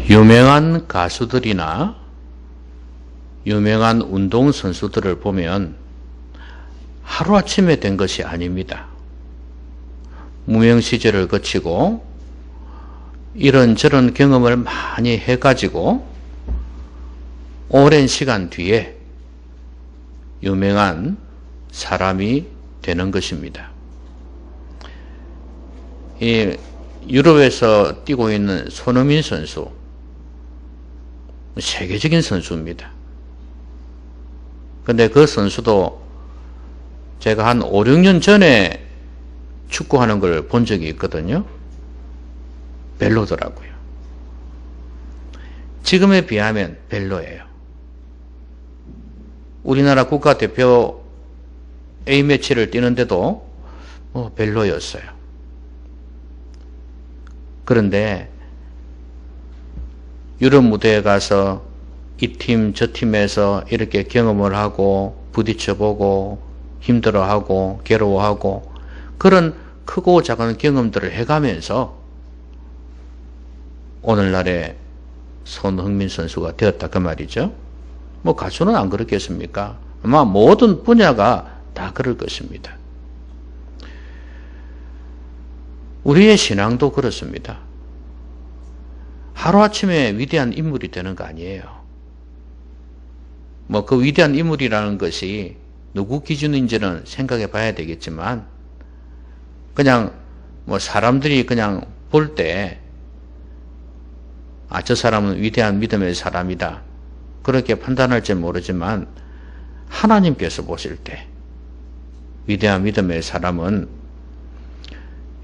유명한 가수들이나 유명한 운동선수들을 보면 하루아침에 된 것이 아닙니다. 무명 시절을 거치고 이런저런 경험을 많이 해가지고 오랜 시간 뒤에 유명한 사람이 되는 것입니다. 이 유럽에서 뛰고 있는 손흥민 선수, 세계적인 선수입니다. 근데 그 선수도 제가 한 5, 6년 전에 축구하는 걸 본 적이 있거든요. 별로더라고요. 지금에 비하면 별로예요. 우리나라 국가대표 A매치를 뛰는데도 별로였어요. 그런데 유럽 무대에 가서 이 팀, 저 팀에서 이렇게 경험을 하고 부딪혀보고 힘들어하고 괴로워하고 그런 크고 작은 경험들을 해가면서 오늘날의 손흥민 선수가 되었다 그 말이죠. 가수는 안 그렇겠습니까? 아마 모든 분야가 다 그럴 것입니다. 우리의 신앙도 그렇습니다. 하루아침에 위대한 인물이 되는 거 아니에요. 그 위대한 인물이라는 것이 누구 기준인지는 생각해 봐야 되겠지만 그냥 사람들이 그냥 볼 때 저 사람은 위대한 믿음의 사람이다 그렇게 판단할지 모르지만 하나님께서 보실 때 위대한 믿음의 사람은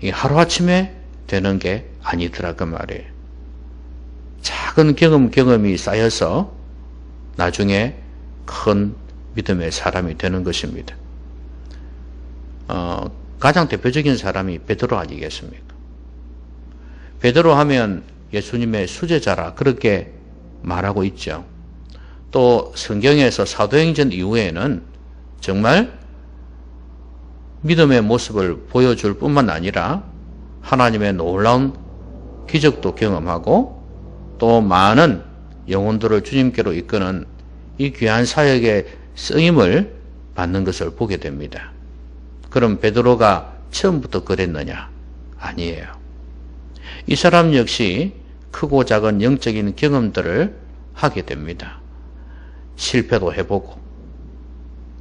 이 하루아침에 되는 게 아니더라 그 말이에요. 작은 경험이 쌓여서 나중에 큰 믿음의 사람이 되는 것입니다. 가장 대표적인 사람이 베드로 아니겠습니까? 베드로 하면 예수님의 수제자라 그렇게 말하고 있죠. 또 성경에서 사도행전 이후에는 정말 믿음의 모습을 보여줄 뿐만 아니라 하나님의 놀라운 기적도 경험하고 또 많은 영혼들을 주님께로 이끄는 이 귀한 사역의 쓰임을 받는 것을 보게 됩니다. 그럼 베드로가 처음부터 그랬느냐? 아니에요. 이 사람 역시 크고 작은 영적인 경험들을 하게 됩니다. 실패도 해보고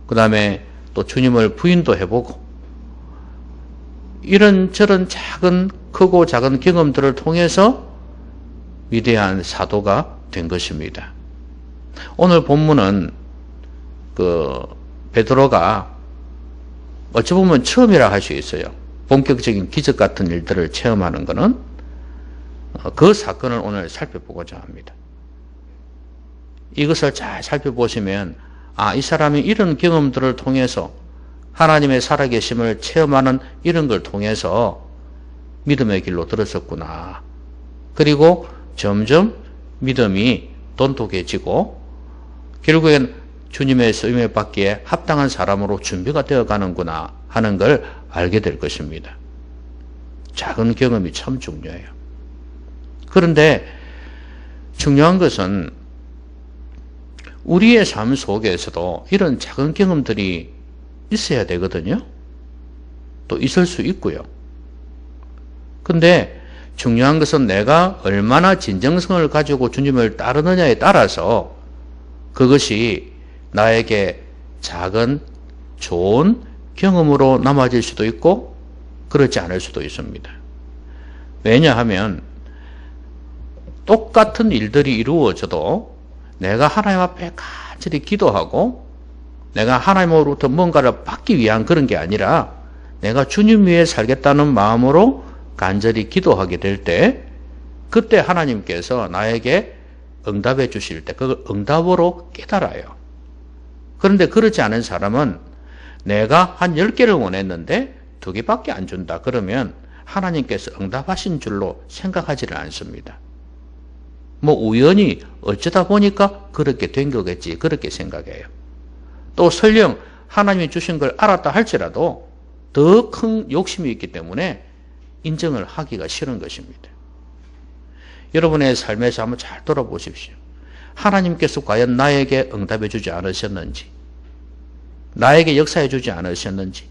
그 다음에 또 주님을 부인도 해보고 이런저런 작은 크고 작은 경험들을 통해서 위대한 사도가 된 것입니다. 오늘 본문은 베드로가 어찌 보면 처음이라 할 수 있어요. 본격적인 기적 같은 일들을 체험하는 것은 그 사건을 오늘 살펴보고자 합니다. 이것을 잘 살펴보시면 이 사람이 이런 경험들을 통해서 하나님의 살아계심을 체험하는 이런 걸 통해서 믿음의 길로 들었었구나. 그리고 점점 믿음이 돈독해지고 결국엔 주님의 쓰임을 받기에 합당한 사람으로 준비가 되어 가는구나 하는 걸 알게 될 것입니다. 작은 경험이 참 중요해요. 그런데 중요한 것은 우리의 삶 속에서도 이런 작은 경험들이 있어야 되거든요. 또 있을 수 있고요. 근데 중요한 것은 내가 얼마나 진정성을 가지고 주님을 따르느냐에 따라서 그것이 나에게 작은 좋은 경험으로 남아질 수도 있고 그렇지 않을 수도 있습니다. 왜냐하면 똑같은 일들이 이루어져도 내가 하나님 앞에 간절히 기도하고 내가 하나님으로부터 뭔가를 받기 위한 그런 게 아니라 내가 주님 위해 살겠다는 마음으로 간절히 기도하게 될 때 그때 하나님께서 나에게 응답해 주실 때 그걸 응답으로 깨달아요. 그런데 그렇지 않은 사람은 내가 한 10개를 원했는데 2개밖에 안 준다. 그러면 하나님께서 응답하신 줄로 생각하지를 않습니다. 우연히 어쩌다 보니까 그렇게 된 거겠지. 그렇게 생각해요. 또 설령 하나님이 주신 걸 알았다 할지라도 더 큰 욕심이 있기 때문에 인정을 하기가 싫은 것입니다. 여러분의 삶에서 한번 잘 돌아보십시오. 하나님께서 과연 나에게 응답해 주지 않으셨는지, 나에게 역사해 주지 않으셨는지,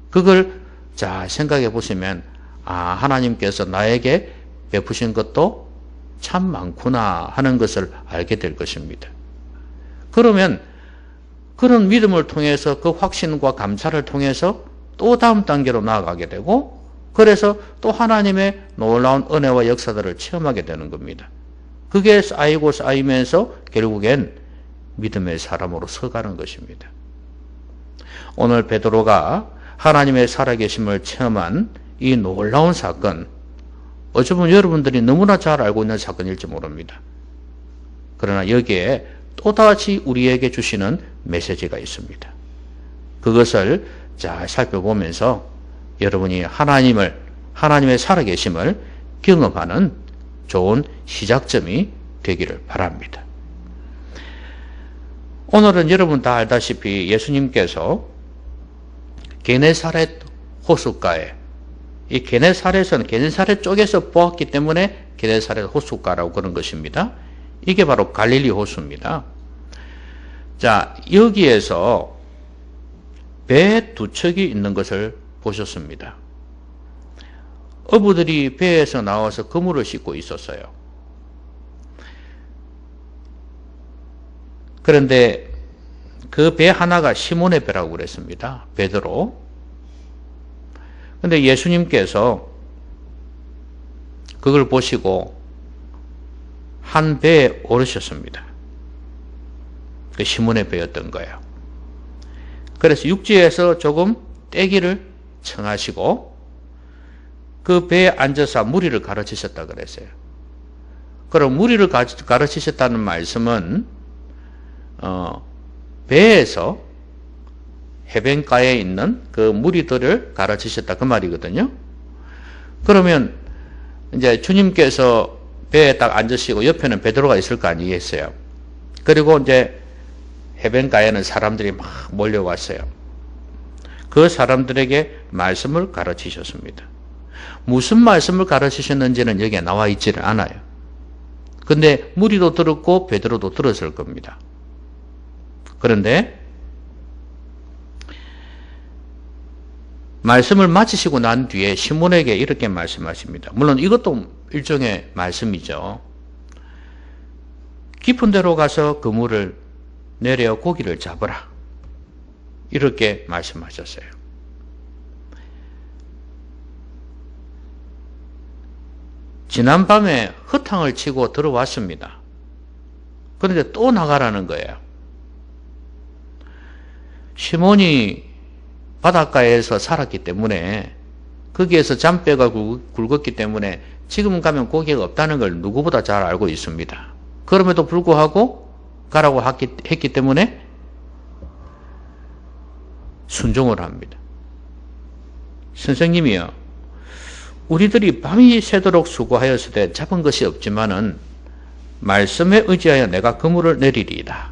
그걸 잘 생각해 보시면, 하나님께서 나에게 베푸신 것도 참 많구나 하는 것을 알게 될 것입니다. 그러면 그런 믿음을 통해서, 그 확신과 감사를 통해서 또 다음 단계로 나아가게 되고, 그래서 또 하나님의 놀라운 은혜와 역사들을 체험하게 되는 겁니다. 그게 쌓이고 쌓이면서 결국엔 믿음의 사람으로 서가는 것입니다. 오늘 베드로가 하나님의 살아계심을 체험한 이 놀라운 사건, 어쩌면 여러분들이 너무나 잘 알고 있는 사건일지 모릅니다. 그러나 여기에 또다시 우리에게 주시는 메시지가 있습니다. 그것을 잘 살펴보면서 여러분이 하나님의 살아계심을 경험하는 좋은 시작점이 되기를 바랍니다. 오늘은 여러분 다 알다시피 예수님께서 게네사렛 호숫가에, 이 게네사렛은 게네사렛 쪽에서 보았기 때문에 게네사렛 호숫가라고 그런 것입니다. 이게 바로 갈릴리 호수입니다. 자, 여기에서 배 두 척이 있는 것을 보셨습니다. 어부들이 배에서 나와서 그물을 싣고 있었어요. 그런데 그 배 하나가 시몬의 배라고 그랬습니다. 베드로. 그런데 예수님께서 그걸 보시고 한 배에 오르셨습니다. 그 시몬의 배였던 거예요. 그래서 육지에서 조금 떼기를 청하시고 그 배에 앉아서 무리를 가르치셨다 그랬어요. 그럼 무리를 가르치셨다는 말씀은 배에서 해변가에 있는 그 무리들을 가르치셨다 그 말이거든요. 그러면 이제 주님께서 배에 딱 앉으시고 옆에는 베드로가 있을 거 아니겠어요. 그리고 이제 해변가에는 사람들이 막 몰려왔어요. 그 사람들에게 말씀을 가르치셨습니다. 무슨 말씀을 가르치셨는지는 여기에 나와 있지는 않아요. 근데 무리도 들었고 베드로도 들었을 겁니다. 그런데 말씀을 마치시고 난 뒤에 시몬에게 이렇게 말씀하십니다. 물론 이것도 일종의 말씀이죠. 깊은 데로 가서 그물을 내려 고기를 잡으라. 이렇게 말씀하셨어요. 지난밤에 허탕을 치고 들어왔습니다. 그런데 또 나가라는 거예요. 시몬이 바닷가에서 살았기 때문에 거기에서 잔뼈가 굵었기 때문에 지금 가면 고기가 없다는 걸 누구보다 잘 알고 있습니다. 그럼에도 불구하고 가라고 했기 때문에 순종을 합니다. 선생님이요, 우리들이 밤이 새도록 수고하였을 때 잡은 것이 없지만은 말씀에 의지하여 내가 그물을 내리리이다.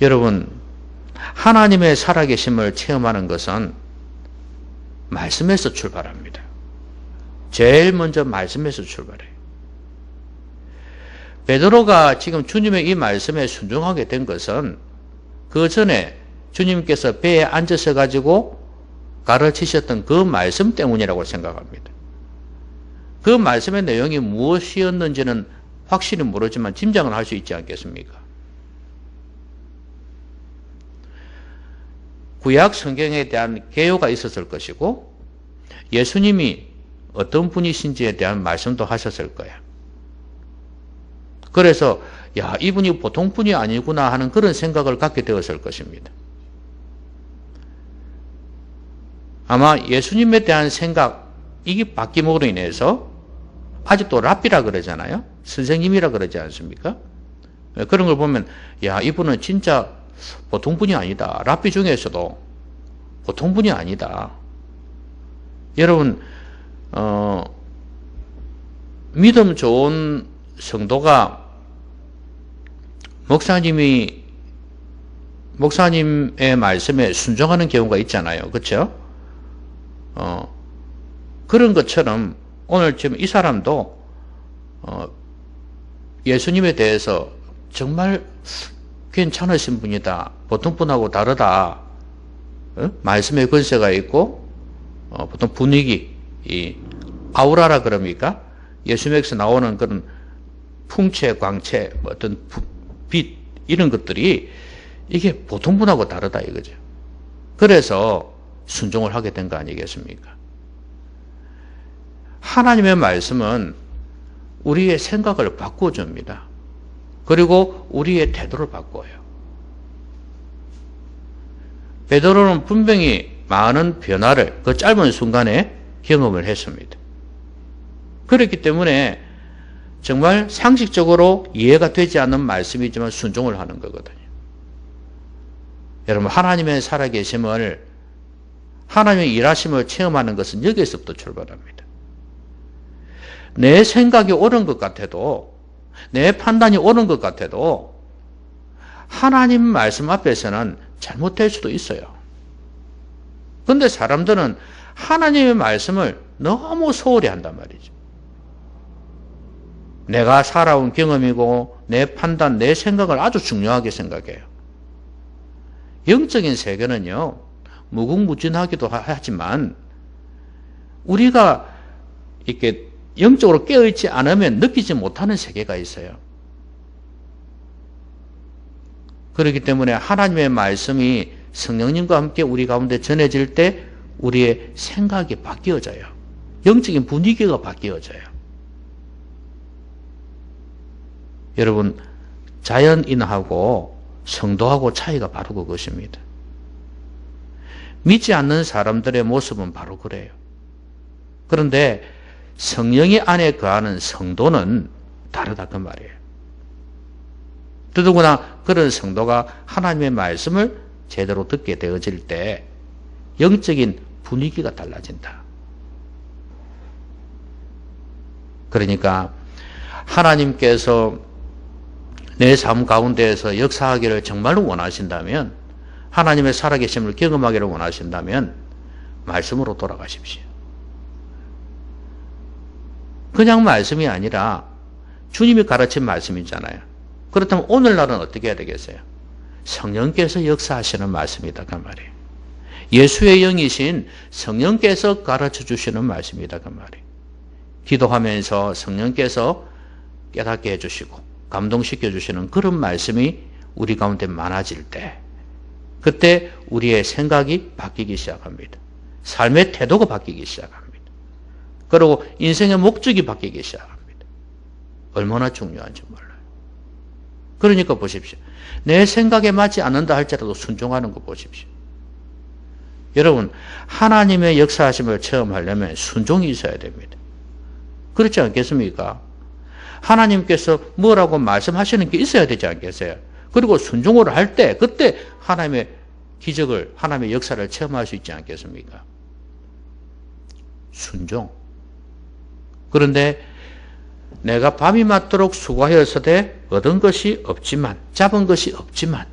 여러분, 하나님의 살아계심을 체험하는 것은 말씀에서 출발합니다. 제일 먼저 말씀에서 출발해요. 베드로가 지금 주님의 이 말씀에 순종하게 된 것은 그 전에 주님께서 배에 앉으셔 가지고 가르치셨던 그 말씀 때문이라고 생각합니다. 그 말씀의 내용이 무엇이었는지는 확실히 모르지만 짐작을 할 수 있지 않겠습니까? 구약 성경에 대한 개요가 있었을 것이고 예수님이 어떤 분이신지에 대한 말씀도 하셨을 거예요. 그래서 야, 이분이 보통 분이 아니구나 하는 그런 생각을 갖게 되었을 것입니다. 아마 예수님에 대한 생각, 이게 바뀜으로 인해서 아직도 랍비라 그러잖아요. 선생님이라 그러지 않습니까? 그런 걸 보면 야, 이분은 진짜 보통 분이 아니다. 랍비 중에서도 보통 분이 아니다. 여러분, 믿음 좋은 성도가 목사님의 말씀에 순종하는 경우가 있잖아요. 그렇죠? 그런 것처럼 오늘 지금 이 사람도 예수님에 대해서 정말 괜찮으신 분이다. 보통 분하고 다르다. 말씀의 권세가 있고 보통 분위기, 이 아우라라 그럽니까? 예수님에게서 나오는 그런 풍채, 광채, 어떤 빛 이런 것들이 이게 보통 분하고 다르다 이거죠. 그래서 순종을 하게 된 거 아니겠습니까? 하나님의 말씀은 우리의 생각을 바꿔줍니다. 그리고 우리의 태도를 바꿔요. 베드로는 분명히 많은 변화를 그 짧은 순간에 경험을 했습니다. 그렇기 때문에 정말 상식적으로 이해가 되지 않는 말씀이지만 순종을 하는 거거든요. 여러분, 하나님의 살아계심을, 하나님의 일하심을 체험하는 것은 여기에서부터 출발합니다. 내 생각이 옳은 것 같아도, 내 판단이 옳은 것 같아도 하나님 말씀 앞에서는 잘못될 수도 있어요. 그런데 사람들은 하나님의 말씀을 너무 소홀히 한단 말이죠. 내가 살아온 경험이고 내 판단, 내 생각을 아주 중요하게 생각해요. 영적인 세계는요, 무궁무진하기도 하지만 우리가 이렇게 영적으로 깨어있지 않으면 느끼지 못하는 세계가 있어요. 그렇기 때문에 하나님의 말씀이 성령님과 함께 우리 가운데 전해질 때 우리의 생각이 바뀌어져요. 영적인 분위기가 바뀌어져요. 여러분, 자연인하고 성도하고 차이가 바로 그것입니다. 믿지 않는 사람들의 모습은 바로 그래요. 그런데 성령이 안에 거하는 성도는 다르다 그 말이에요. 더더구나 그런 성도가 하나님의 말씀을 제대로 듣게 되어질 때 영적인 분위기가 달라진다. 그러니까 하나님께서 내 삶 가운데에서 역사하기를 정말로 원하신다면, 하나님의 살아계심을 경험하기를 원하신다면 말씀으로 돌아가십시오. 그냥 말씀이 아니라 주님이 가르친 말씀이잖아요. 그렇다면 오늘날은 어떻게 해야 되겠어요? 성령께서 역사하시는 말씀이다 그 말이에요. 예수의 영이신 성령께서 가르쳐 주시는 말씀이다 그 말이에요. 기도하면서 성령께서 깨닫게 해주시고 감동시켜 주시는 그런 말씀이 우리 가운데 많아질 때, 그때 우리의 생각이 바뀌기 시작합니다. 삶의 태도가 바뀌기 시작합니다. 그리고 인생의 목적이 바뀌기 시작합니다. 얼마나 중요한지 몰라요. 그러니까 보십시오. 내 생각에 맞지 않는다 할지라도 순종하는 거 보십시오. 여러분, 하나님의 역사하심을 체험하려면 순종이 있어야 됩니다. 그렇지 않겠습니까? 하나님께서 뭐라고 말씀하시는 게 있어야 되지 않겠어요? 그리고 순종을 할 때, 그때 하나님의 기적을, 하나님의 역사를 체험할 수 있지 않겠습니까? 순종. 그런데 내가 밤이 맞도록 수고하였으되 얻은 것이 없지만, 잡은 것이 없지만,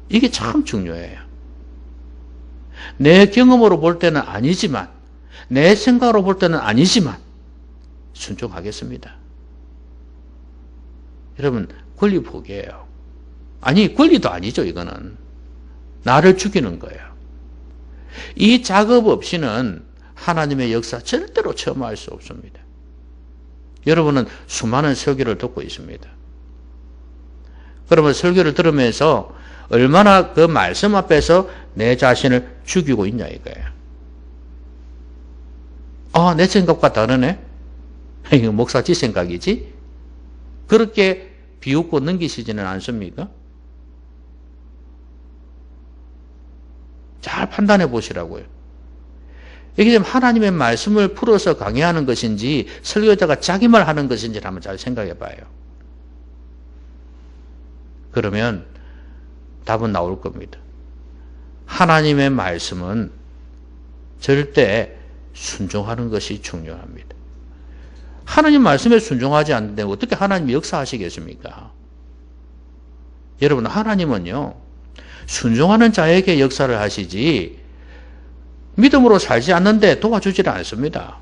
이게 참 중요해요. 내 경험으로 볼 때는 아니지만, 내 생각으로 볼 때는 아니지만 순종하겠습니다. 여러분, 권리 포기해요. 아니, 권리도 아니죠. 이거는 나를 죽이는 거예요. 이 작업 없이는 하나님의 역사 절대로 체험할 수 없습니다. 여러분은 수많은 설교를 듣고 있습니다. 그러면 설교를 들으면서 얼마나 그 말씀 앞에서 내 자신을 죽이고 있냐 이거예요. 아, 내 생각과 다르네? 이거 목사 지 생각이지? 그렇게 비웃고 넘기시지는 않습니까? 잘 판단해 보시라고요. 이게 지금 하나님의 말씀을 풀어서 강의하는 것인지 설교자가 자기 말 하는 것인지 한번 잘 생각해 봐요. 그러면 답은 나올 겁니다. 하나님의 말씀은 절대 순종하는 것이 중요합니다. 하나님 말씀에 순종하지 않는데 어떻게 하나님이 역사하시겠습니까? 여러분, 하나님은요, 순종하는 자에게 역사를 하시지 믿음으로 살지 않는데 도와주지를 않습니다.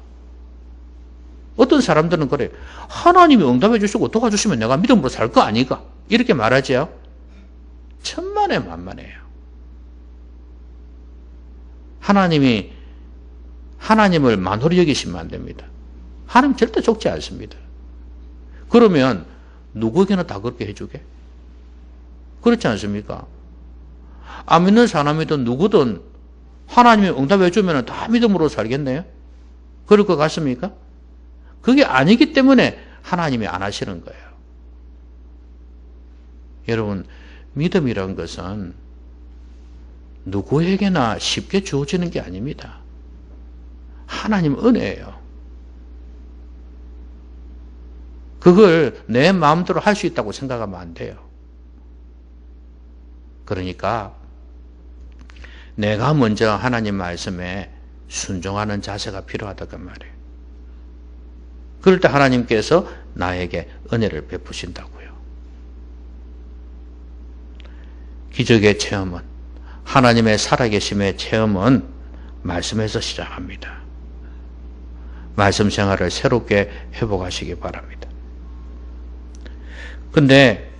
어떤 사람들은 그래. 하나님이 응답해 주시고 도와주시면 내가 믿음으로 살 거 아니까. 이렇게 말하지요. 천만에 만만해요. 하나님을 만홀히 여기시면 안 됩니다. 하나님 절대 속지 않습니다. 그러면 누구에게나 다 그렇게 해주게? 그렇지 않습니까? 안 믿는 사람이든 누구든 하나님이 응답해 주면 다 믿음으로 살겠네요? 그럴 것 같습니까? 그게 아니기 때문에 하나님이 안 하시는 거예요. 여러분, 믿음이란 것은 누구에게나 쉽게 주어지는 게 아닙니다. 하나님 은혜예요. 그걸 내 마음대로 할 수 있다고 생각하면 안 돼요. 그러니까 내가 먼저 하나님 말씀에 순종하는 자세가 필요하다고 말이에요. 그럴 때 하나님께서 나에게 은혜를 베푸신다고요. 기적의 체험은, 하나님의 살아계심의 체험은 말씀에서 시작합니다. 말씀 생활을 새롭게 회복하시기 바랍니다. 근데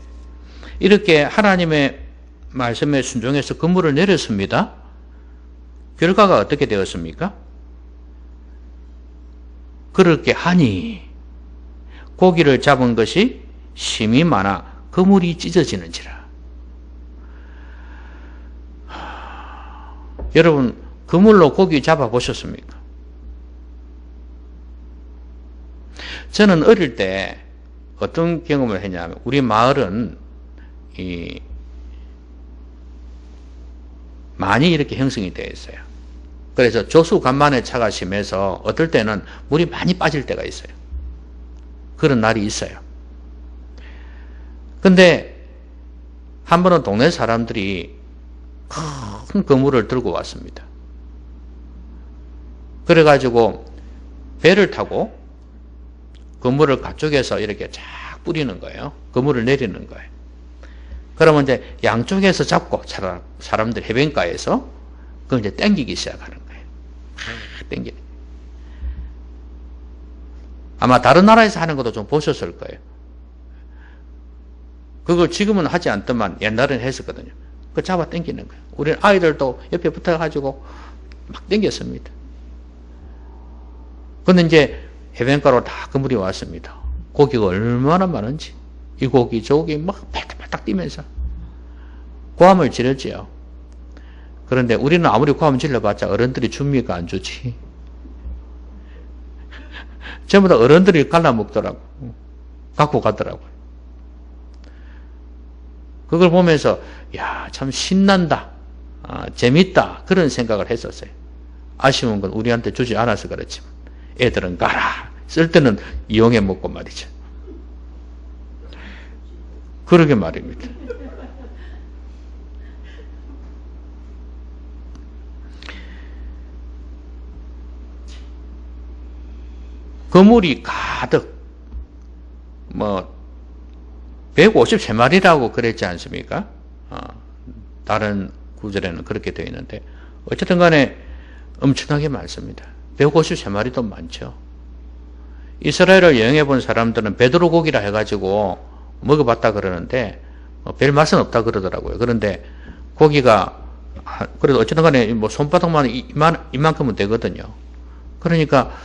이렇게 하나님의 말씀에 순종해서 건물을 내렸습니다. 결과가 어떻게 되었습니까? 그렇게 하니 고기를 잡은 것이 심이 많아 그물이 찢어지는지라. 여러분, 그물로 고기 잡아보셨습니까? 저는 어릴 때 어떤 경험을 했냐면, 우리 마을은 많이 이렇게 형성이 되어 있어요. 그래서 조수 간만에 차가 심해서 어떨 때는 물이 많이 빠질 때가 있어요. 그런 날이 있어요. 근데 한 번은 동네 사람들이 큰 그물을 들고 왔습니다. 그래가지고 배를 타고 그물을 가쪽에서 이렇게 쫙 뿌리는 거예요. 그물을 내리는 거예요. 그러면 이제 양쪽에서 잡고 사람들 해변가에서 그걸 이제 당기기 시작하는 거예요. 당기는. 아마 다른 나라에서 하는 것도 좀 보셨을 거예요. 그걸 지금은 하지 않더만 옛날에는 했었거든요. 그 잡아 당기는 거예요. 우리 아이들도 옆에 붙어가지고 막 당겼습니다. 근데 이제 해변가로 다 그물이 왔습니다. 고기가 얼마나 많은지. 이 고기, 저 고기 막 팔딱팔딱 뛰면서 고함을 지르지요. 그런데 우리는 아무리 고함 질러봤자 어른들이 줍니까? 안 주지. 전부 다 어른들이 갈라먹더라고. 갖고 가더라고요. 그걸 보면서 야, 참 신난다. 재밌다. 그런 생각을 했었어요. 아쉬운 건 우리한테 주지 않아서 그렇지만 애들은 가라. 쓸 때는 이용해 먹고 말이죠. 그러게 말입니다. 그물이 가득 153마리라고 그랬지 않습니까? 다른 구절에는 그렇게 되어 있는데 어쨌든 간에 엄청나게 많습니다. 153마리도 많죠. 이스라엘을 여행해 본 사람들은 베드로 고기라 해가지고 먹어봤다 그러는데 별 맛은 없다 그러더라고요. 그런데 고기가 그래도 어쨌든 간에 손바닥만 이만큼은 되거든요. 그러니까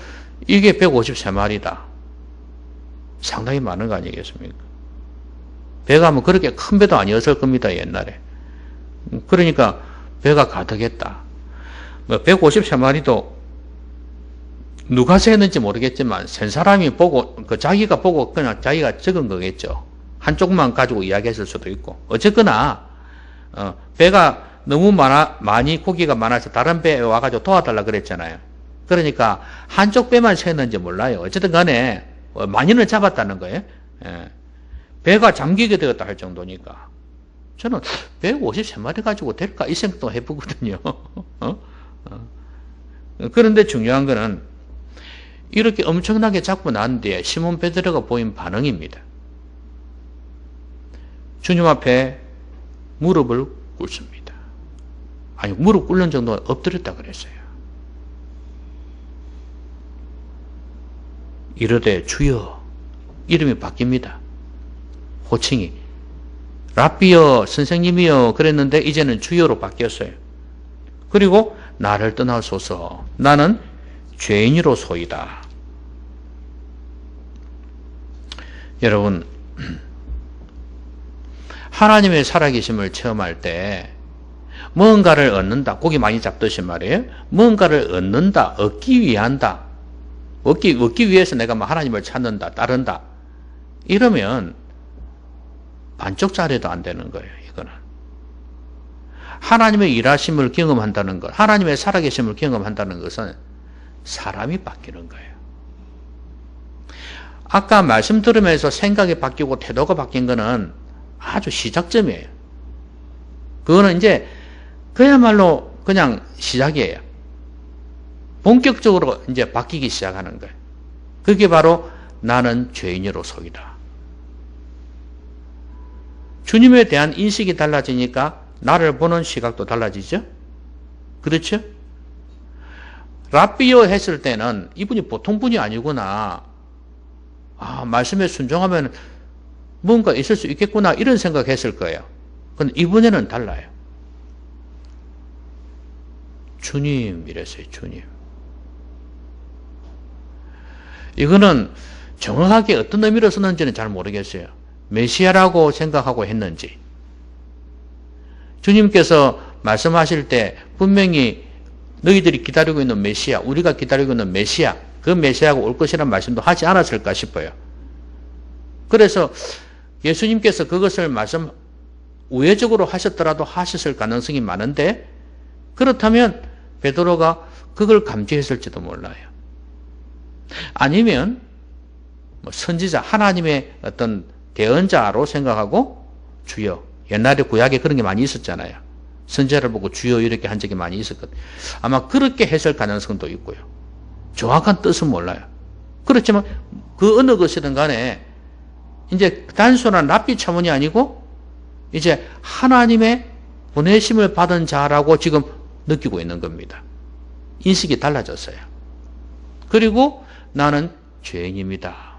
이게 153마리다. 상당히 많은 거 아니겠습니까? 배가 뭐 그렇게 큰 배도 아니었을 겁니다, 옛날에. 그러니까 배가 가득했다. 153마리도 누가 세는지 모르겠지만 센 사람이 보고 자기가 보고 그냥 자기가 적은 거겠죠. 한쪽만 가지고 이야기했을 수도 있고. 어쨌거나 배가 너무 많이 고기가 많아서 다른 배에 와가지고 도와달라 그랬잖아요. 그러니까 한쪽 배만 세는지 몰라요. 어쨌든 간에 많이는 잡았다는 거예요. 배가 잠기게 되었다 할 정도니까. 저는 153마리 가지고 될까 이 생각도 해보거든요. 그런데 중요한 거는 이렇게 엄청나게 잡고 난 뒤에 시몬 베드로가 보인 반응입니다. 주님 앞에 무릎을 꿇습니다. 아니, 무릎 꿇는 정도가 엎드렸다 그랬어요. 이르되 주여, 이름이 바뀝니다. 호칭이. 랍비여, 선생님이여 그랬는데 이제는 주여로 바뀌었어요. 그리고 나를 떠나소서, 나는 죄인이로소이다. 여러분, 하나님의 살아계심을 체험할 때 뭔가를 얻는다, 고기 많이 잡듯이 말이에요. 뭔가를 얻는다, 얻기 위한다, 얻기 위해서 내가 뭐 하나님을 찾는다, 따른다, 이러면 반쪽짜리도 안 되는 거예요. 이거는 하나님의 일하심을 경험한다는 것, 하나님의 살아계심을 경험한다는 것은 사람이 바뀌는 거예요. 아까 말씀 들으면서 생각이 바뀌고 태도가 바뀐 거는 아주 시작점이에요. 그거는 이제 그야말로 그냥 시작이에요. 본격적으로 이제 바뀌기 시작하는 거예요. 그게 바로 나는 죄인으로소이다. 주님에 대한 인식이 달라지니까 나를 보는 시각도 달라지죠? 그렇죠? 랍비요 했을 때는 이분이 보통 분이 아니구나. 말씀에 순종하면 뭔가 있을 수 있겠구나, 이런 생각했을 거예요. 근데 이번에는 달라요. 주님 이랬어요. 주님. 이거는 정확하게 어떤 의미로 쓰는지는 잘 모르겠어요. 메시아라고 생각하고 했는지, 주님께서 말씀하실 때 분명히 너희들이 기다리고 있는 메시아, 우리가 기다리고 있는 메시아, 그 메시아가 올 것이라는 말씀도 하지 않았을까 싶어요. 그래서 예수님께서 그것을 말씀 우회적으로 하셨더라도 하셨을 가능성이 많은데, 그렇다면 베드로가 그걸 감지했을지도 몰라요. 아니면 선지자, 하나님의 어떤 대언자로 생각하고 주여, 옛날에 구약에 그런 게 많이 있었잖아요. 선지자를 보고 주여 이렇게 한 적이 많이 있었거든요. 아마 그렇게 했을 가능성도 있고요. 정확한 뜻은 몰라요. 그렇지만 그 어느 것이든 간에 이제 단순한 랍비 차원이 아니고 이제 하나님의 보내심을 받은 자라고 지금 느끼고 있는 겁니다. 인식이 달라졌어요. 그리고 나는 죄인입니다.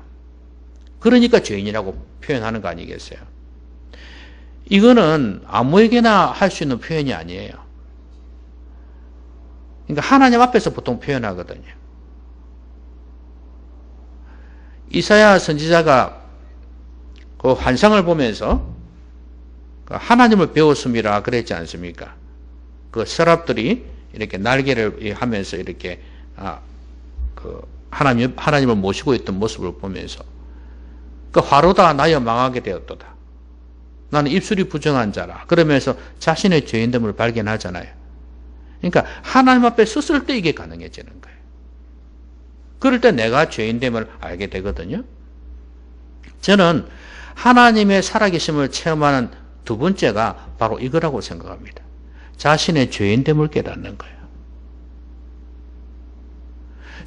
그러니까 죄인이라고 표현하는 거 아니겠어요? 이거는 아무에게나 할 수 있는 표현이 아니에요. 그러니까 하나님 앞에서 보통 표현하거든요. 이사야 선지자가 그 환상을 보면서 하나님을 배웠음이라 그랬지 않습니까? 그 서랍들이 이렇게 날개를 하면서 이렇게 하나님을 모시고 있던 모습을 보면서 그 화로다 나여 망하게 되었도다. 나는 입술이 부정한 자라. 그러면서 자신의 죄인됨을 발견하잖아요. 그러니까 하나님 앞에 섰을 때 이게 가능해지는 거예요. 그럴 때 내가 죄인됨을 알게 되거든요. 저는 하나님의 살아계심을 체험하는 두 번째가 바로 이거라고 생각합니다. 자신의 죄인됨을 깨닫는 거예요.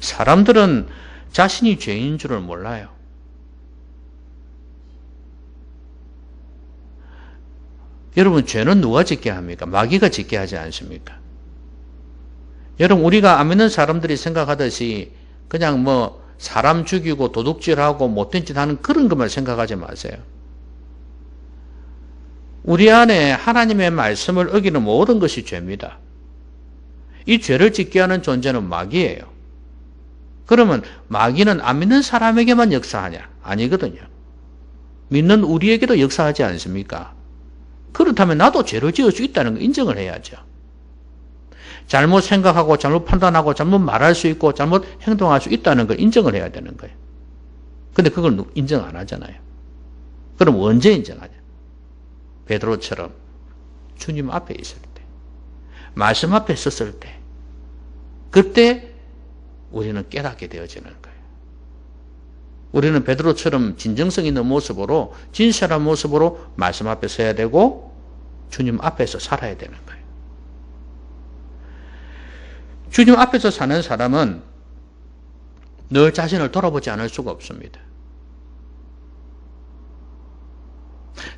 사람들은 자신이 죄인인 줄을 몰라요. 여러분, 죄는 누가 짓게 합니까? 마귀가 짓게 하지 않습니까? 여러분, 우리가 안 믿는 사람들이 생각하듯이 그냥 사람 죽이고 도둑질하고 못된 짓 하는 그런 것만 생각하지 마세요. 우리 안에 하나님의 말씀을 어기는 모든 것이 죄입니다. 이 죄를 짓게 하는 존재는 마귀예요. 그러면 마귀는 안 믿는 사람에게만 역사하냐? 아니거든요. 믿는 우리에게도 역사하지 않습니까? 그렇다면 나도 죄를 지을 수 있다는 걸 인정을 해야죠. 잘못 생각하고 잘못 판단하고 잘못 말할 수 있고 잘못 행동할 수 있다는 걸 인정을 해야 되는 거예요. 근데 그걸 인정 안 하잖아요. 그럼 언제 인정하냐? 베드로처럼 주님 앞에 있을 때, 말씀 앞에 섰을 때, 그때 우리는 깨닫게 되어지는 거예요. 우리는 베드로처럼 진정성 있는 모습으로, 진실한 모습으로 말씀 앞에 서야 되고 주님 앞에서 살아야 되는 거예요. 주님 앞에서 사는 사람은 늘 자신을 돌아보지 않을 수가 없습니다.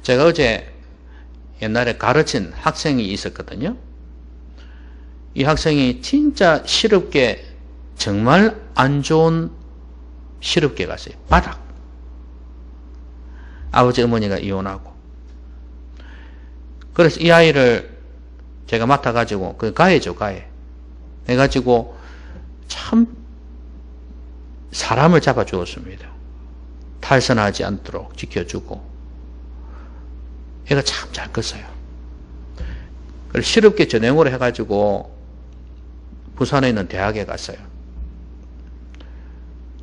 제가 어제 옛날에 가르친 학생이 있었거든요. 이 학생이 진짜 실업계 정말 안 좋은 실업계 갔어요. 바닥. 아버지 어머니가 이혼하고. 그래서 이 아이를 제가 맡아가지고, 그 가해죠, 가해. 해가지고, 참, 사람을 잡아주었습니다. 탈선하지 않도록 지켜주고. 애가 참 잘 컸어요. 그래서 실업계 전형으로 해가지고, 부산에 있는 대학에 갔어요.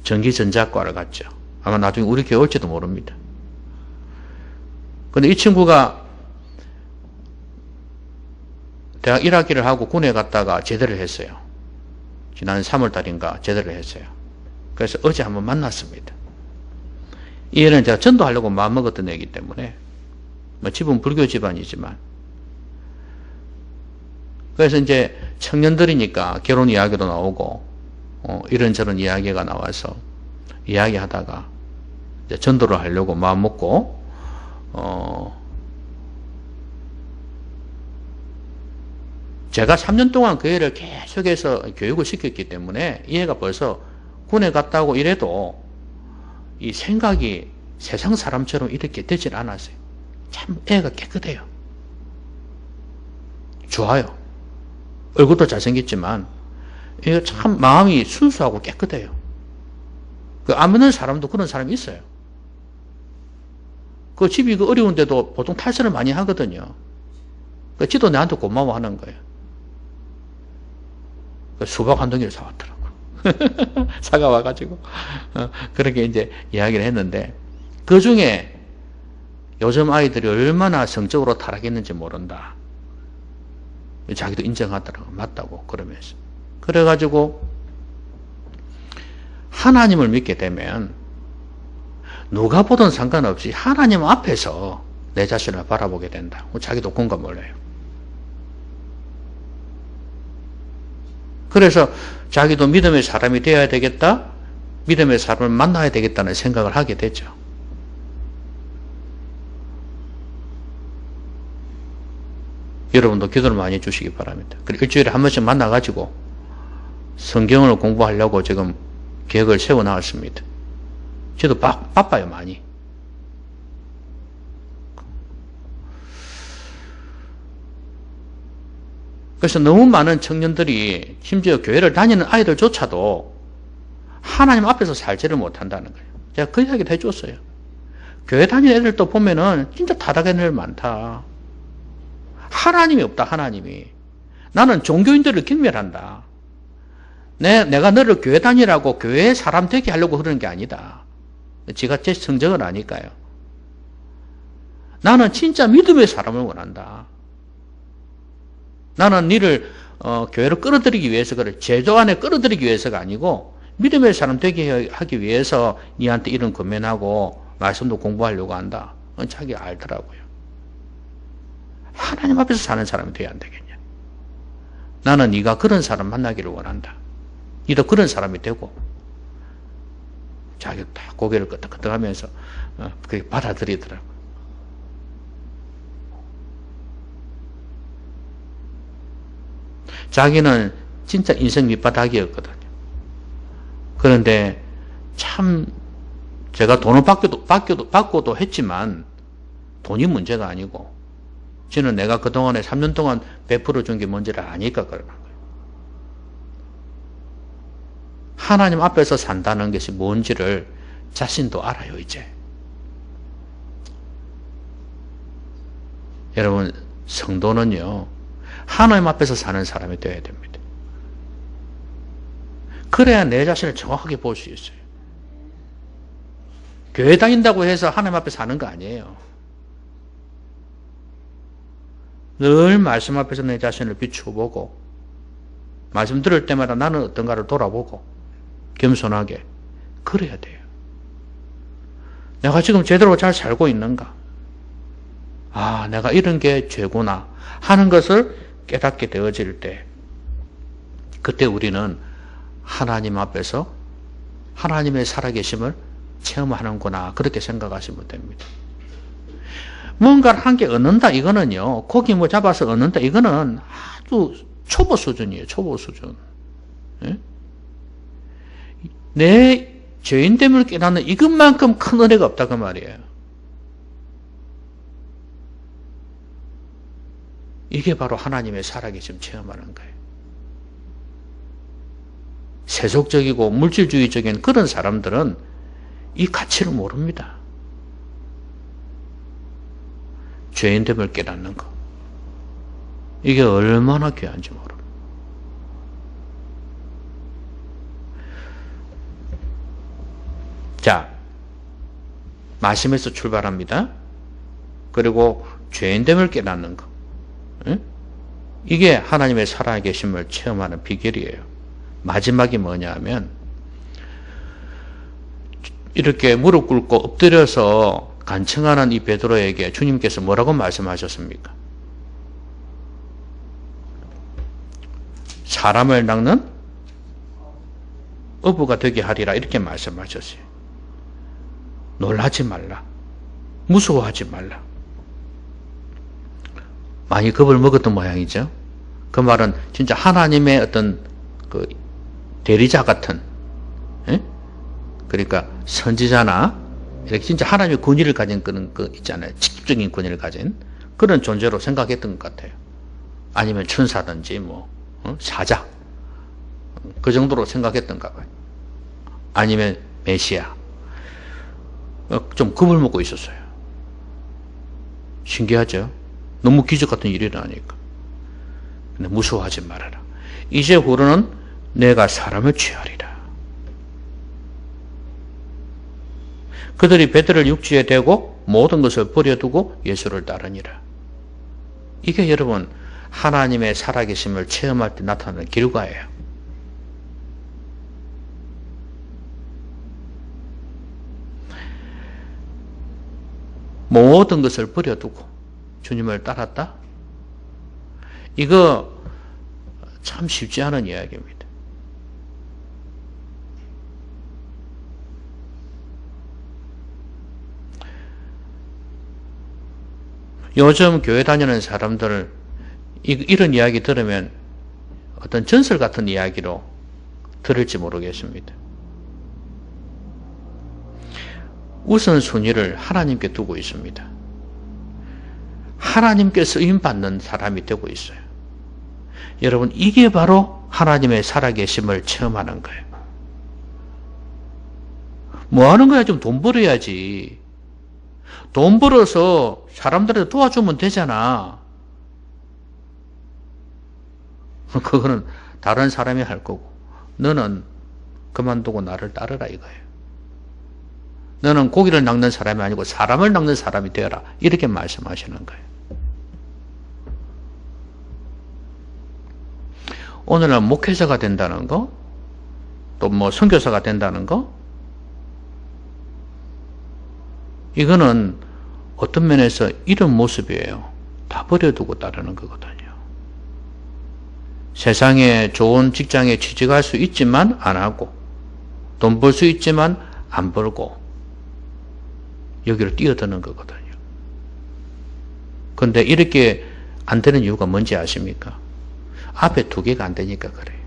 전기전자과를 갔죠. 아마 나중에 우리 교회 올지도 모릅니다. 근데 이 친구가 대학 1학기를 하고 군에 갔다가 제대를 했어요. 지난 3월달인가 제대를 했어요. 그래서 어제 한번 만났습니다. 이 애는 제가 전도하려고 마음먹었던 애이기 때문에, 뭐 집은 불교 집안이지만, 그래서 이제 청년들이니까 결혼 이야기도 나오고, 이런저런 이야기가 나와서 이야기하다가 이제 전도를 하려고 마음먹고, 제가 3년 동안 그 애를 계속해서 교육을 시켰기 때문에 이 애가 벌써 군에 갔다고 이래도 이 생각이 세상 사람처럼 이렇게 되질 않았어요. 참 애가 깨끗해요. 좋아요. 얼굴도 잘생겼지만 얘가 참 마음이 순수하고 깨끗해요. 그 안 믿는 사람도 그런 사람이 있어요. 그 집이 그 어려운데도 보통 탈선을 많이 하거든요. 그 지도 내한테 고마워하는 거예요. 그 수박 한 덩이를 사왔더라고. 사가 와가지고. 그렇게 이제 이야기를 했는데, 그 중에 요즘 아이들이 얼마나 성적으로 타락했는지 모른다. 자기도 인정하더라고. 맞다고. 그러면서. 그래가지고, 하나님을 믿게 되면, 누가 보든 상관없이 하나님 앞에서 내 자신을 바라보게 된다. 자기도 공감을 해요. 그래서 자기도 믿음의 사람이 되어야 되겠다, 믿음의 사람을 만나야 되겠다는 생각을 하게 되죠. 여러분도 기도를 많이 해주시기 바랍니다. 그리고 일주일에 한 번씩 만나가지고 성경을 공부하려고 지금 계획을 세워나왔습니다. 저도 바빠요, 많이. 그래서 너무 많은 청년들이 심지어 교회를 다니는 아이들조차도 하나님 앞에서 살지를 못한다는 거예요. 제가 그 이야기도 해줬어요. 교회 다니는 애들도 보면은 진짜 타락한 애들 많다. 하나님이 없다, 하나님이. 나는 종교인들을 경멸한다. 내가 너를 교회 다니라고 교회에 사람 되게 하려고 그러는 게 아니다. 지가 제 성적은 아니까요. 나는 진짜 믿음의 사람을 원한다. 나는 니를 교회로 끌어들이기 위해서 그래. 제도 안에 끌어들이기 위해서가 아니고 믿음의 사람 되게 하기 위해서 니한테 이런 권면하고 말씀도 공부하려고 한다. 자기가 알더라고요. 하나님 앞에서 사는 사람이 돼야 안 되겠냐. 나는 네가 그런 사람 만나기를 원한다. 니도 그런 사람이 되고 자기가 딱 고개를 끄덕끄덕하면서 그렇게 받아들이더라고요. 자기는 진짜 인생 밑바닥이었거든요. 그런데 참 제가 돈을 받고도 했지만 돈이 문제가 아니고 저는 내가 그동안에 3년 동안 베풀어 준 게 뭔지를 아니까 그러는 거예요. 하나님 앞에서 산다는 것이 뭔지를 자신도 알아요, 이제. 여러분, 성도는요, 하나님 앞에서 사는 사람이 되어야 됩니다. 그래야 내 자신을 정확하게 볼 수 있어요. 교회 다닌다고 해서 하나님 앞에 사는 거 아니에요. 늘 말씀 앞에서 내 자신을 비추어보고 말씀 들을 때마다 나는 어떤가를 돌아보고 겸손하게 그래야 돼요. 내가 지금 제대로 잘 살고 있는가? 아, 내가 이런 게 죄구나 하는 것을 깨닫게 되어질 때 그때 우리는 하나님 앞에서 하나님의 살아계심을 체험하는구나 그렇게 생각하시면 됩니다. 뭔가를 한 개 얻는다 이거는요, 고기 뭐 잡아서 얻는다 이거는 아주 초보 수준이에요. 초보 수준. 예? 내 죄인됨을 깨닫는 이것만큼 큰 은혜가 없다 그 말이에요. 이게 바로 하나님의 살아계심 체험하는 거예요. 세속적이고 물질주의적인 그런 사람들은 이 가치를 모릅니다. 죄인됨을 깨닫는 거. 이게 얼마나 귀한지 모릅니다. 자, 말씀에서 출발합니다. 그리고 죄인됨을 깨닫는 거. 이게 하나님의 살아계심을 체험하는 비결이에요. 마지막이 뭐냐 하면 이렇게 무릎 꿇고 엎드려서 간청하는 이 베드로에게 주님께서 뭐라고 말씀하셨습니까? 사람을 낚는 어부가 되게 하리라 이렇게 말씀하셨어요. 놀라지 말라. 무서워하지 말라. 많이 겁을 먹었던 모양이죠. 그 말은 진짜 하나님의 어떤 그 대리자 같은, 그러니까 선지자나 이렇게 진짜 하나님의 권위를 가진 그런 거 있잖아요. 직접적인 권위를 가진 그런 존재로 생각했던 것 같아요. 아니면 천사든지 뭐 사자 그 정도로 생각했던가 봐요. 아니면 메시아. 좀 겁을 먹고 있었어요. 신기하죠? 너무 기적 같은 일이 일어나니까. 근데 무서워하지 말아라. 이제 후로는 내가 사람을 취하리라. 그들이 베드로를 육지에 대고 모든 것을 버려두고 예수를 따르니라. 이게 여러분 하나님의 살아계심을 체험할 때 나타나는 결과예요. 모든 것을 버려두고 주님을 따랐다? 이거 참 쉽지 않은 이야기입니다. 요즘 교회 다니는 사람들 이런 이야기 들으면 어떤 전설 같은 이야기로 들을지 모르겠습니다. 우선순위를 하나님께 두고 있습니다. 하나님께 쓰임받는 사람이 되고 있어요. 여러분 이게 바로 하나님의 살아계심을 체험하는 거예요. 뭐 하는 거야? 좀 돈 벌어야지. 돈 벌어서 사람들한테 도와주면 되잖아. 그거는 다른 사람이 할 거고 너는 그만두고 나를 따르라 이거예요. 너는 고기를 낚는 사람이 아니고 사람을 낚는 사람이 되어라. 이렇게 말씀하시는 거예요. 오늘날 목회자가 된다는 거, 또 뭐 선교사가 된다는 거, 이거는 어떤 면에서 이런 모습이에요. 다 버려두고 따르는 거거든요. 세상에 좋은 직장에 취직할 수 있지만 안 하고, 돈 벌 수 있지만 안 벌고, 여기로 뛰어드는 거거든요. 그런데 이렇게 안 되는 이유가 뭔지 아십니까? 앞에 두 개가 안 되니까 그래요.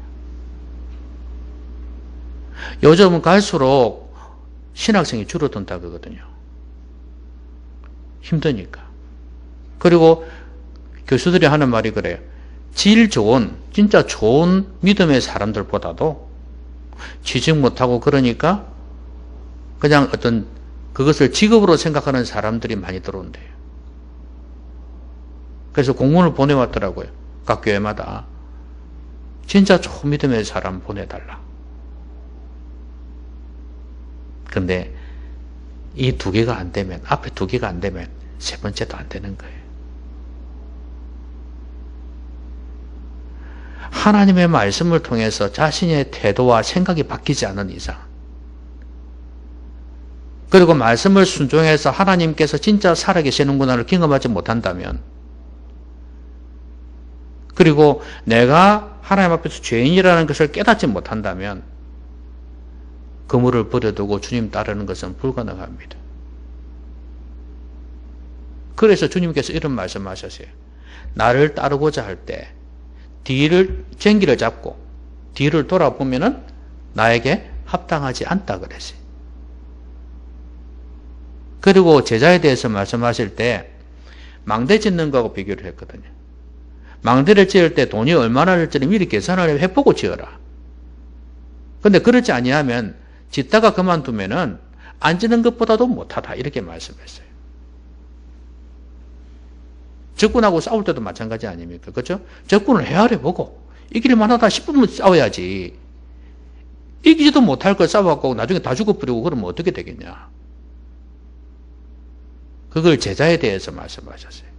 요즘은 갈수록 신학생이 줄어든다 그러거든요. 힘드니까. 그리고 교수들이 하는 말이 그래요. 질 좋은, 진짜 좋은 믿음의 사람들보다도 취직 못하고 그러니까 그냥 어떤 그것을 직업으로 생각하는 사람들이 많이 들어온대요. 그래서 공문을 보내왔더라고요. 각 교회마다. 진짜 좋은 믿음의 사람 보내달라. 근데 이 두 개가 안 되면, 앞에 두 개가 안 되면 세 번째도 안 되는 거예요. 하나님의 말씀을 통해서 자신의 태도와 생각이 바뀌지 않은 이상, 그리고 말씀을 순종해서 하나님께서 진짜 살아계시는구나를 경험하지 못한다면, 그리고 내가 하나님 앞에서 죄인이라는 것을 깨닫지 못한다면 그물을 버려두고 주님 따르는 것은 불가능합니다. 그래서 주님께서 이런 말씀하셨어요. 나를 따르고자 할 때 뒤를 쟁기를 잡고 뒤를 돌아보면은 나에게 합당하지 않다 그랬어요. 그리고 제자에 대해서 말씀하실 때 망대 짓는 거하고 비교를 했거든요. 망대를 지을 때 돈이 얼마나 들지 미리 계산을 해보고 지어라. 근데 그렇지 아니하면 짓다가 그만두면은 안 짓는 것보다도 못하다 이렇게 말씀했어요. 적군하고 싸울 때도 마찬가지 아닙니까? 그렇죠? 적군을 헤아려보고 이길 만하다 싶으면 싸워야지. 이기지도 못할 걸 싸워갖고 나중에 다 죽어버리고 그러면 어떻게 되겠냐. 그걸 제자에 대해서 말씀하셨어요.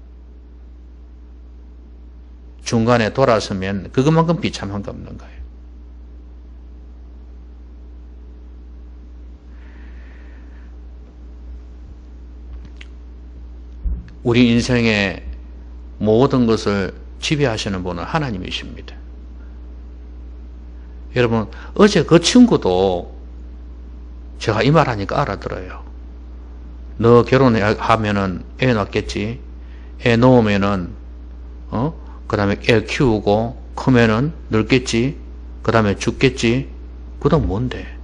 중간에 돌아서면 그것만큼 비참한 거 없는 거예요. 우리 인생의 모든 것을 지배하시는 분은 하나님이십니다. 여러분, 어제 그 친구도 제가 이 말 하니까 알아들어요. 너 결혼하면은 애 낳겠지? 애 놓으면은, 그 다음에 애 키우고 크면은 늙겠지? 그 다음에 죽겠지? 그 다음 뭔데?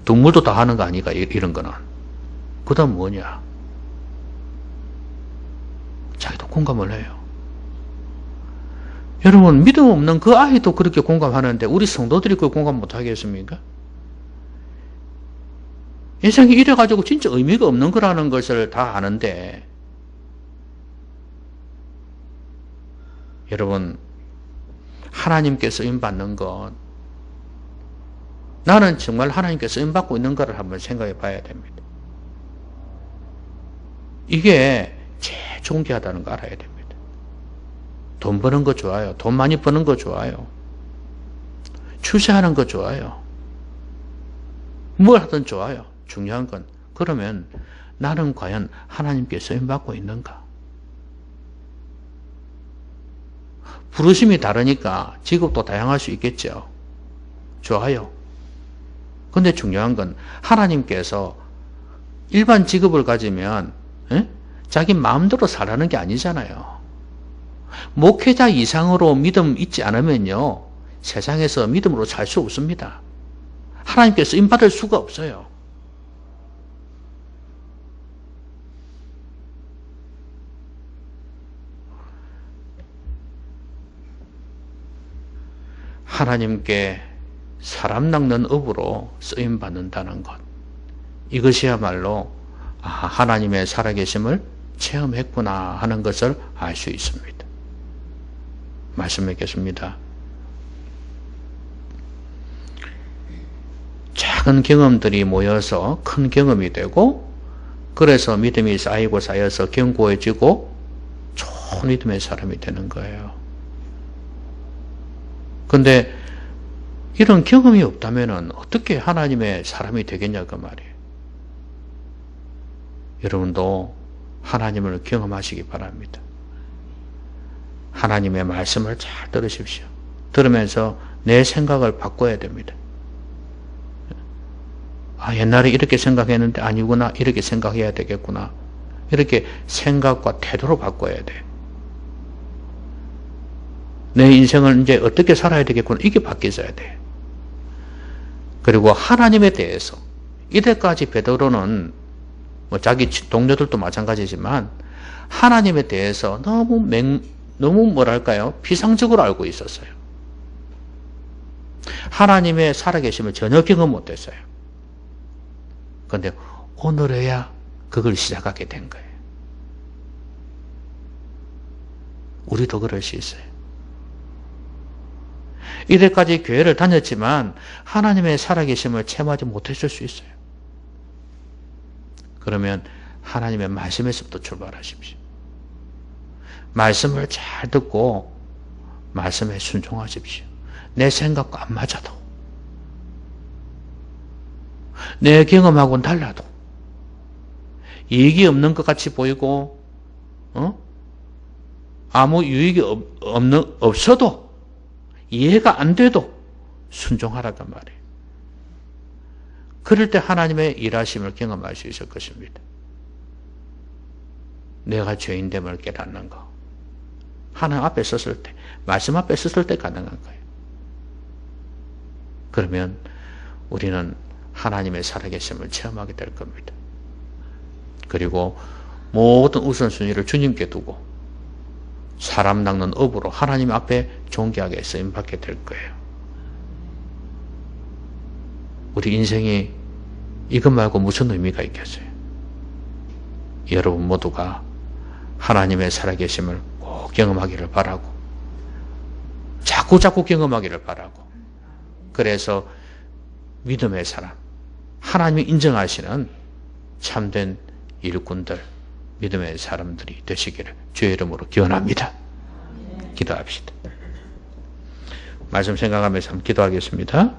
동물도 다 하는 거 아니까, 이런 거는. 그 다음 뭐냐? 자기도 공감을 해요. 여러분, 믿음 없는 그 아이도 그렇게 공감하는데 우리 성도들이 그 공감 못하겠습니까? 인생이 이래가지고 진짜 의미가 없는 거라는 것을 다 아는데, 여러분, 하나님께 쓰임받는 것, 나는 정말 하나님께 쓰임받고 있는 거를 한번 생각해 봐야 됩니다. 이게 제일 존귀하다는 거 알아야 됩니다. 돈 버는 거 좋아요. 돈 많이 버는 거 좋아요. 출세하는 거 좋아요. 뭘 하든 좋아요. 중요한 건 그러면 나는 과연 하나님께 쓰임받고 있는가? 부르심이 다르니까 직업도 다양할 수 있겠죠. 좋아요. 근데 중요한 건 하나님께서 일반 직업을 가지면 자기 마음대로 살라는 게 아니잖아요. 목회자 이상으로 믿음 있지 않으면요, 세상에서 믿음으로 살 수 없습니다. 하나님께서 쓰임받을 수가 없어요. 하나님께 사람 낚는 업으로 쓰임받는다는 것, 이것이야말로 하나님의 살아계심을 체험했구나 하는 것을 알 수 있습니다. 말씀드리겠습니다. 작은 경험들이 모여서 큰 경험이 되고, 그래서 믿음이 쌓이고 쌓여서 견고해지고 좋은 믿음의 사람이 되는 거예요. 근데 이런 경험이 없다면 어떻게 하나님의 사람이 되겠냐 그 말이에요. 여러분도 하나님을 경험하시기 바랍니다. 하나님의 말씀을 잘 들으십시오. 들으면서 내 생각을 바꿔야 됩니다. 옛날에 이렇게 생각했는데 아니구나. 이렇게 생각해야 되겠구나. 이렇게 생각과 태도로 바꿔야 돼. 내 인생을 이제 어떻게 살아야 되겠구나. 이게 바뀌어야 돼. 그리고 하나님에 대해서 이때까지 베드로는 자기 동료들도 마찬가지지만 하나님에 대해서 너무 뭐랄까요? 비상적으로 알고 있었어요. 하나님의 살아계심을 전혀 경험 못했어요. 그런데 오늘에야 그걸 시작하게 된 거예요. 우리도 그럴 수 있어요. 이때까지 교회를 다녔지만 하나님의 살아계심을 체험하지 못했을 수 있어요. 그러면 하나님의 말씀에서부터 출발하십시오. 말씀을 잘 듣고 말씀에 순종하십시오. 내 생각과 안 맞아도, 내 경험하고는 달라도, 이익이 없는 것 같이 보이고 아무 유익이 없어도, 이해가 안 돼도 순종하라고 말이에요. 그럴 때 하나님의 일하심을 경험할 수 있을 것입니다. 내가 죄인됨을 깨닫는 거, 하나님 앞에 섰을 때, 말씀 앞에 섰을 때 가능한 거예요. 그러면 우리는 하나님의 살아계심을 체험하게 될 겁니다. 그리고 모든 우선순위를 주님께 두고 사람 낚는 업으로 하나님 앞에 존귀하게 쓰임받게 될 거예요. 우리 인생이 이것 말고 무슨 의미가 있겠어요? 여러분 모두가 하나님의 살아계심을 꼭 경험하기를 바라고 자꾸 경험하기를 바라고 그래서 믿음의 사람, 하나님이 인정하시는 참된 일꾼들, 믿음의 사람들이 되시기를 주의 이름으로 기원합니다. 기도합시다. 말씀 생각하면서 한번 기도하겠습니다.